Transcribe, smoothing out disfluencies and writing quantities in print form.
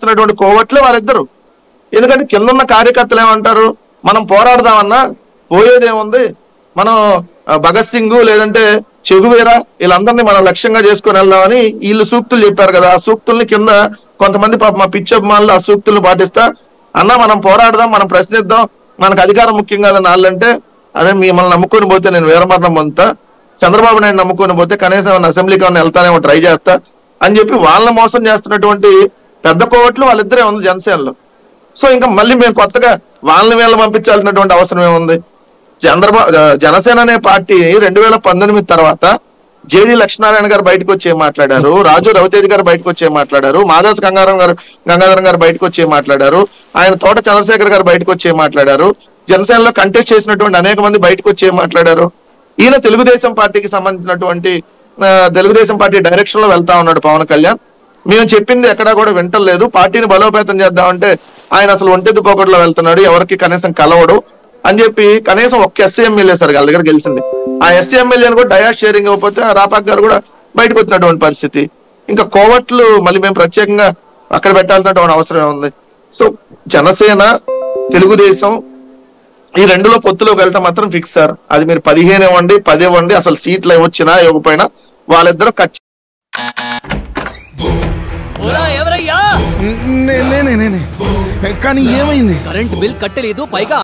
చేస్తున్నటువంటి కోవట్లే వాళ్ళిద్దరు. ఎందుకంటే కింద ఉన్న కార్యకర్తలు ఏమంటారు, మనం పోరాడదామన్నా పోయేదేముంది, మనం భగత్ సింగ్ లేదంటే చెగువేరా వీళ్ళందరినీ మనం లక్ష్యంగా చేసుకుని వెళ్దామని వీళ్ళు సూక్తులు చెప్పారు కదా. ఆ సూక్తుల్ని కింద కొంతమంది పాప మా పిచ్చి అభిమానులు ఆ సూక్తుల్ని పాటిస్తా, అన్న మనం పోరాడదాం, మనం ప్రశ్నిద్దాం, మనకు అధికారం ముఖ్యం కాదని వాళ్ళంటే, అదే మిమ్మల్ని నమ్ముకొని పోతే నేను వీరమరణం పొందుతా, చంద్రబాబు నాయుడు నమ్ముకొని పోతే కనీసం అసెంబ్లీకి ఏమైనా వెళ్తానేమో ట్రై చేస్తా అని చెప్పి వాళ్ళని మోసం చేస్తున్నటువంటి పెద్ద కోవట్లు వాళ్ళిద్దరే ఉంది జనసేనలో. సో ఇంకా మళ్ళీ మేము కొత్తగా వాళ్ళని వీళ్ళని పంపించాల్సినటువంటి అవసరం ఏముంది? జనసేన అనే పార్టీ 2019 తర్వాత జేడి లక్ష్మీనారాయణ గారు బయటకు వచ్చి ఏం మాట్లాడారు, రాజు రవితేజ్ గారు బయటకు వచ్చి ఏం మాట్లాడారు, మాదాస్ గంగాధరం గారు బయటకు వచ్చి ఏం మాట్లాడారు, ఆయన తోట చంద్రశేఖర్ గారు బయటకు వచ్చి ఏం మాట్లాడారు, జనసేనలో కంటెస్ట్ చేసినటువంటి అనేక మంది బయటకు వచ్చి ఏం మాట్లాడారు. ఈయన తెలుగుదేశం పార్టీకి సంబంధించినటువంటి తెలుగుదేశం పార్టీ డైరెక్షన్ లో వెళ్తా ఉన్నాడు పవన్ కళ్యాణ్. మేము చెప్పింది ఎక్కడా కూడా వింటలేదు, పార్టీని బలోపేతం చేద్దామంటే ఆయన అసలు ఒంటెద్దు పోకట్లో వెళ్తున్నాడు, ఎవరికి కనీసం కలవడు అని చెప్పి కనీసం ఒక్క ఎస్సీ ఎమ్మెల్యే సార్ వాళ్ళ దగ్గర గెలిచింది. ఆ ఎస్సీ ఎమ్మెల్యేని కూడా డయాస్ షేరింగ్ ఇవ్వకపోతే రాపాక్ గారు కూడా బయటకు వచ్చినటువంటి పరిస్థితి. ఇంకా కోవట్లు మళ్ళీ మేము ప్రత్యేకంగా అక్కడ పెట్టాల్సినటువంటి అవసరం ఏముంది? సో జనసేన తెలుగుదేశం ఈ రెండులో పొత్తులోకి వెళ్ళటం మాత్రం ఫిక్స్ సార్. అది మీరు 15 ఇవ్వండి 10 ఇవ్వండి, అసలు సీట్లు ఇవ్వచ్చినా ఇవ్వకపోయినా వాళ్ళిద్దరూ కానీ ఏమైంది? కరెంట్ బిల్ కట్టలేదు, పైగా